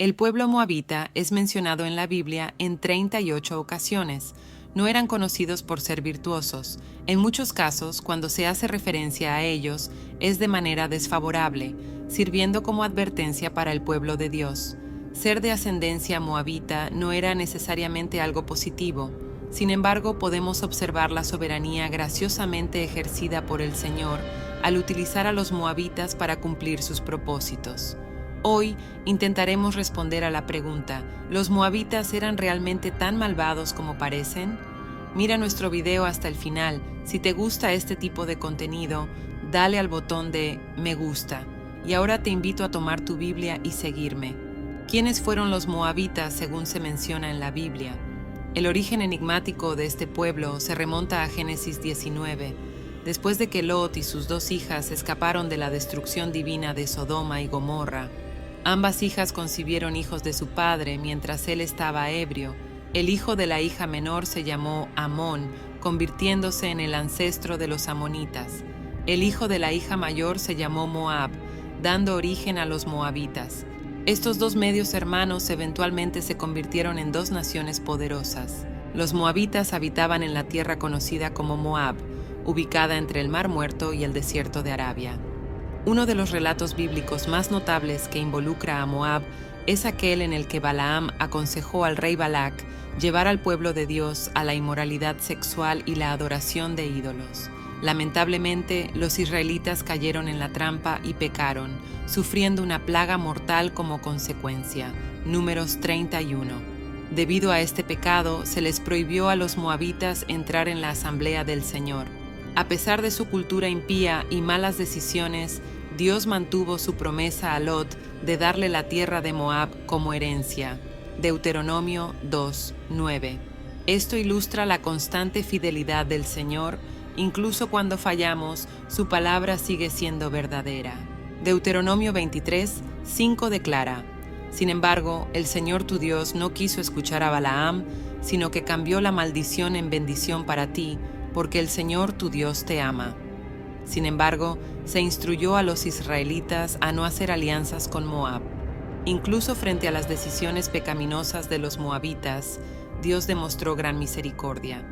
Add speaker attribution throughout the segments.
Speaker 1: El pueblo moabita es mencionado en la Biblia en 38 ocasiones. No eran conocidos por ser virtuosos. En muchos casos, cuando se hace referencia a ellos, es de manera desfavorable, sirviendo como advertencia para el pueblo de Dios. Ser de ascendencia moabita no era necesariamente algo positivo. Sin embargo, podemos observar la soberanía graciosamente ejercida por el Señor al utilizar a los moabitas para cumplir sus propósitos. Hoy intentaremos responder a la pregunta: ¿los moabitas eran realmente tan malvados como parecen? Mira nuestro video hasta el final. Si te gusta este tipo de contenido, dale al botón de me gusta. Y ahora te invito a tomar tu Biblia y seguirme. ¿Quiénes fueron los moabitas según se menciona en la Biblia? El origen enigmático de este pueblo se remonta a Génesis 19. Después de que Lot y sus dos hijas escaparon de la destrucción divina de Sodoma y Gomorra, ambas hijas concibieron hijos de su padre mientras él estaba ebrio. El hijo de la hija menor se llamó Amón, convirtiéndose en el ancestro de los amonitas. El hijo de la hija mayor se llamó Moab, dando origen a los moabitas. Estos dos medios hermanos eventualmente se convirtieron en dos naciones poderosas. Los moabitas habitaban en la tierra conocida como Moab, ubicada entre el Mar Muerto y el desierto de Arabia. Uno de los relatos bíblicos más notables que involucra a Moab es aquel en el que Balaam aconsejó al rey Balac llevar al pueblo de Dios a la inmoralidad sexual y la adoración de ídolos. Lamentablemente, los israelitas cayeron en la trampa y pecaron, sufriendo una plaga mortal como consecuencia. Números 31. Debido a este pecado, se les prohibió a los moabitas entrar en la asamblea del Señor. A pesar de su cultura impía y malas decisiones, Dios mantuvo su promesa a Lot de darle la tierra de Moab como herencia. Deuteronomio 2:9. Esto ilustra la constante fidelidad del Señor. Incluso cuando fallamos, su palabra sigue siendo verdadera. Deuteronomio 23:5 declara: Sin embargo, el Señor tu Dios no quiso escuchar a Balaam, sino que cambió la maldición en bendición para ti, porque el Señor tu Dios te ama. Sin embargo, se instruyó a los israelitas a no hacer alianzas con Moab. Incluso frente a las decisiones pecaminosas de los moabitas, Dios demostró gran misericordia.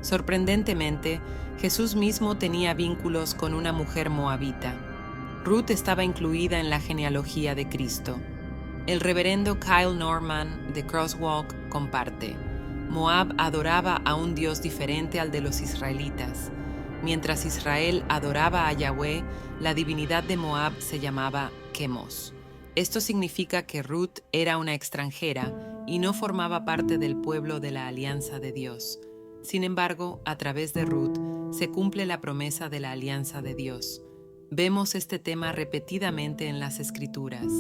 Speaker 1: Sorprendentemente, Jesús mismo tenía vínculos con una mujer moabita. Ruth estaba incluida en la genealogía de Cristo. El reverendo Kyle Norman de Crosswalk comparte: Moab adoraba a un Dios diferente al de los israelitas. Mientras Israel adoraba a Yahweh, la divinidad de Moab se llamaba Chemos. Esto significa que Ruth era una extranjera y no formaba parte del pueblo de la alianza de Dios. Sin embargo, a través de Ruth se cumple la promesa de la alianza de Dios. Vemos este tema repetidamente en las Escrituras.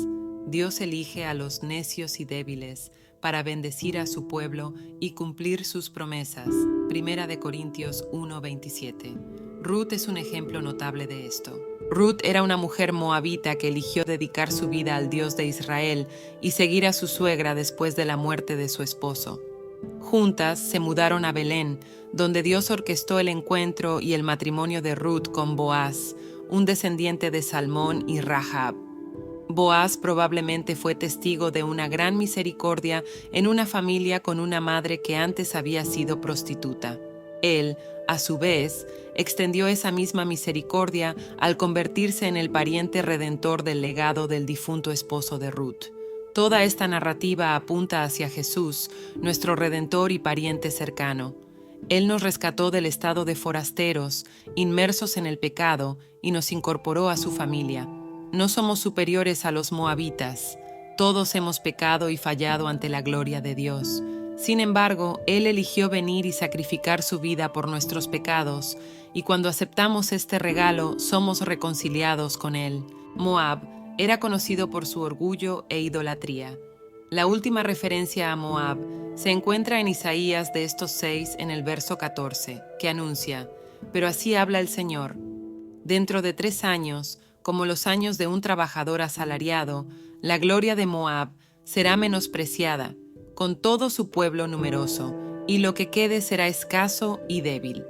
Speaker 1: Dios elige a los necios y débiles para bendecir a su pueblo y cumplir sus promesas. 1 Corintios 1:27. Ruth es un ejemplo notable de esto. Ruth era una mujer moabita que eligió dedicar su vida al Dios de Israel y seguir a su suegra después de la muerte de su esposo. Juntas se mudaron a Belén, donde Dios orquestó el encuentro y el matrimonio de Ruth con Boaz, un descendiente de Salmón y Rahab. Boaz probablemente fue testigo de una gran misericordia en una familia con una madre que antes había sido prostituta. Él, a su vez, extendió esa misma misericordia al convertirse en el pariente redentor del legado del difunto esposo de Ruth. Toda esta narrativa apunta hacia Jesús, nuestro Redentor y pariente cercano. Él nos rescató del estado de forasteros, inmersos en el pecado, y nos incorporó a su familia. No somos superiores a los moabitas. Todos hemos pecado y fallado ante la gloria de Dios. Sin embargo, Él eligió venir y sacrificar su vida por nuestros pecados, y cuando aceptamos este regalo, somos reconciliados con Él. Moab era conocido por su orgullo e idolatría. La última referencia a Moab se encuentra en Isaías de estos 6 en el verso 14, que anuncia: Pero así habla el Señor. Dentro de 3 años, como los años de un trabajador asalariado, la gloria de Moab será menospreciada, con todo su pueblo numeroso, y lo que quede será escaso y débil.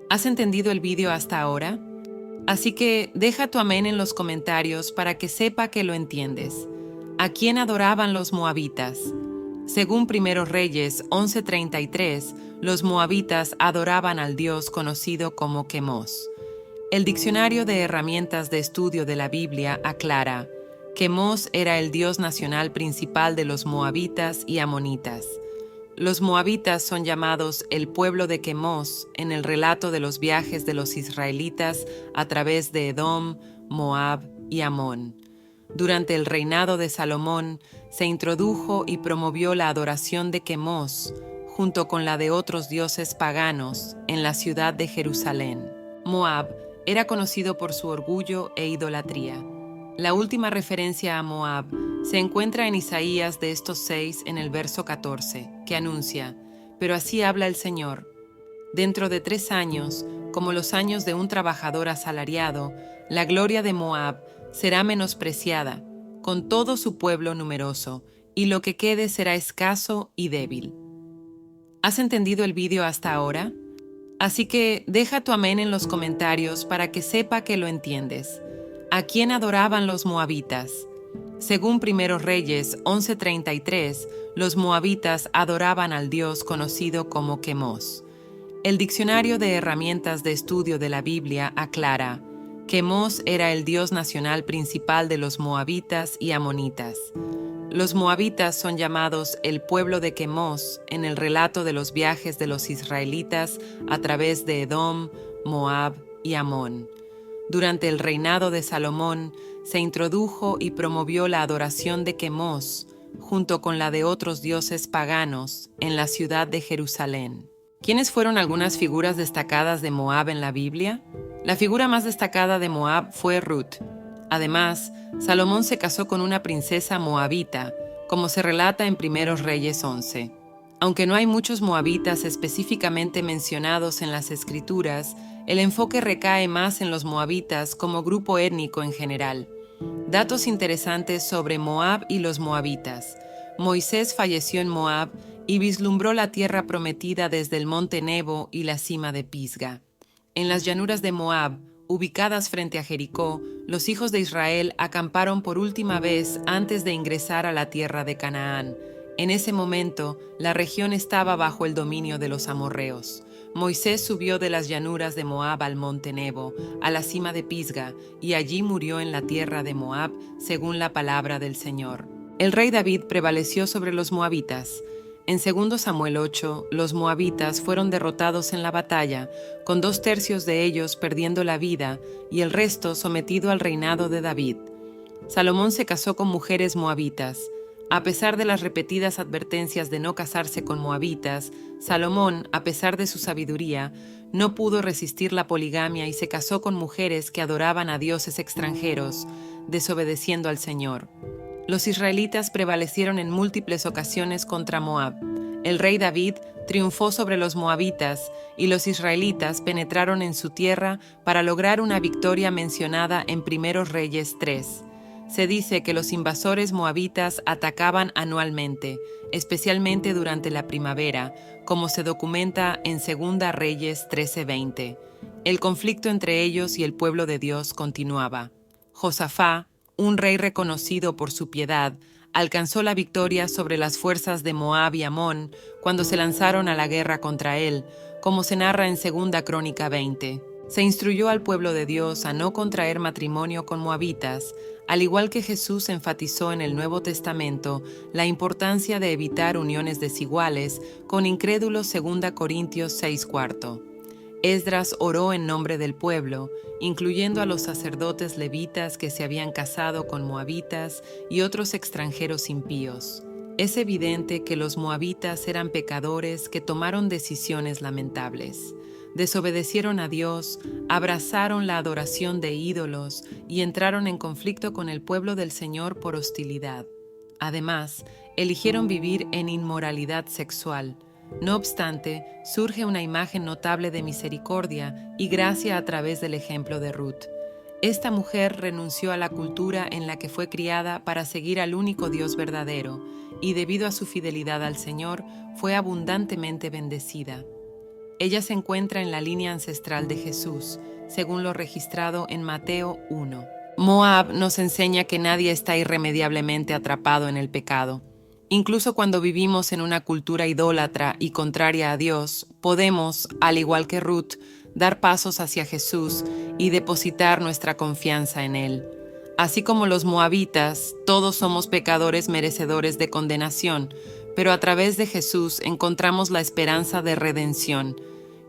Speaker 1: ¿Has entendido el vídeo hasta ahora? Así que deja tu amén en los comentarios para que sepa que lo entiendes. ¿A quién adoraban los moabitas? Según Primeros Reyes 11:33, los moabitas adoraban al dios conocido como Quemos. El Diccionario de Herramientas de Estudio de la Biblia aclara: Quemos era el dios nacional principal de los moabitas y amonitas. Los moabitas son llamados el pueblo de Quemos en el relato de los viajes de los israelitas a través de Edom, Moab y Amón. Durante el reinado de Salomón se introdujo y promovió la adoración de Quemos, junto con la de otros dioses paganos, en la ciudad de Jerusalén. Moab era conocido por su orgullo e idolatría. La última referencia a Moab se encuentra en Isaías de estos 6 en el verso 14, que anuncia: «Pero así habla el Señor. Dentro de 3 años, como los años de un trabajador asalariado, la gloria de Moab será menospreciada, con todo su pueblo numeroso, y lo que quede será escaso y débil». ¿Has entendido el vídeo hasta ahora? Así que deja tu amén en los comentarios para que sepa que lo entiendes. ¿A quién adoraban los moabitas? Según Primeros Reyes 11:33, los moabitas adoraban al dios conocido como Quemos. El Diccionario de Herramientas de Estudio de la Biblia aclara: Quemos era el dios nacional principal de los moabitas y amonitas. Los moabitas son llamados el pueblo de Quemos en el relato de los viajes de los israelitas a través de Edom, Moab y Amón. Durante el reinado de Salomón se introdujo y promovió la adoración de Quemos, junto con la de otros dioses paganos, en la ciudad de Jerusalén. ¿Quiénes fueron algunas figuras destacadas de Moab en la Biblia? La figura más destacada de Moab fue Ruth. Además, Salomón se casó con una princesa moabita, como se relata en Primeros Reyes 11. Aunque no hay muchos moabitas específicamente mencionados en las Escrituras, el enfoque recae más en los moabitas como grupo étnico en general. Datos interesantes sobre Moab y los moabitas. Moisés falleció en Moab y vislumbró la tierra prometida desde el monte Nebo y la cima de Pisga. En las llanuras de Moab, ubicadas frente a Jericó, los hijos de Israel acamparon por última vez antes de ingresar a la tierra de Canaán. En ese momento, la región estaba bajo el dominio de los amorreos. Moisés subió de las llanuras de Moab al monte Nebo, a la cima de Pisga, y allí murió en la tierra de Moab, según la palabra del Señor. El rey David prevaleció sobre los moabitas. En 2 Samuel 8, los moabitas fueron derrotados en la batalla, con 2/3 de ellos perdiendo la vida y el resto sometido al reinado de David. Salomón se casó con mujeres moabitas. A pesar de las repetidas advertencias de no casarse con moabitas, Salomón, a pesar de su sabiduría, no pudo resistir la poligamia y se casó con mujeres que adoraban a dioses extranjeros, desobedeciendo al Señor. Los israelitas prevalecieron en múltiples ocasiones contra Moab. El rey David triunfó sobre los moabitas y los israelitas penetraron en su tierra para lograr una victoria mencionada en Primeros Reyes 3. Se dice que los invasores moabitas atacaban anualmente, especialmente durante la primavera, como se documenta en 2 Reyes 13:20. El conflicto entre ellos y el pueblo de Dios continuaba. Josafá, un rey reconocido por su piedad, alcanzó la victoria sobre las fuerzas de Moab y Amón cuando se lanzaron a la guerra contra él, como se narra en 2 Crónica 20. Se instruyó al pueblo de Dios a no contraer matrimonio con moabitas, al igual que Jesús enfatizó en el Nuevo Testamento la importancia de evitar uniones desiguales con incrédulos 2 Corintios 6:4. Esdras oró en nombre del pueblo, incluyendo a los sacerdotes levitas que se habían casado con moabitas y otros extranjeros impíos. Es evidente que los moabitas eran pecadores que tomaron decisiones lamentables. Desobedecieron a Dios, abrazaron la adoración de ídolos y entraron en conflicto con el pueblo del Señor por hostilidad. Además, eligieron vivir en inmoralidad sexual. No obstante, surge una imagen notable de misericordia y gracia a través del ejemplo de Ruth. Esta mujer renunció a la cultura en la que fue criada para seguir al único Dios verdadero, y debido a su fidelidad al Señor, fue abundantemente bendecida. Ella se encuentra en la línea ancestral de Jesús, según lo registrado en Mateo 1. Moab nos enseña que nadie está irremediablemente atrapado en el pecado. Incluso cuando vivimos en una cultura idólatra y contraria a Dios, podemos, al igual que Ruth, dar pasos hacia Jesús y depositar nuestra confianza en Él. Así como los moabitas, todos somos pecadores merecedores de condenación, pero a través de Jesús encontramos la esperanza de redención.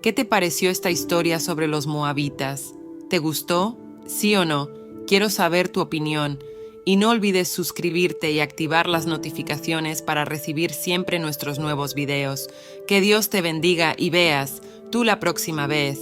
Speaker 1: ¿Qué te pareció esta historia sobre los moabitas? ¿Te gustó? ¿Sí o no? Quiero saber tu opinión. Y no olvides suscribirte y activar las notificaciones para recibir siempre nuestros nuevos videos. Que Dios te bendiga y veas tú la próxima vez.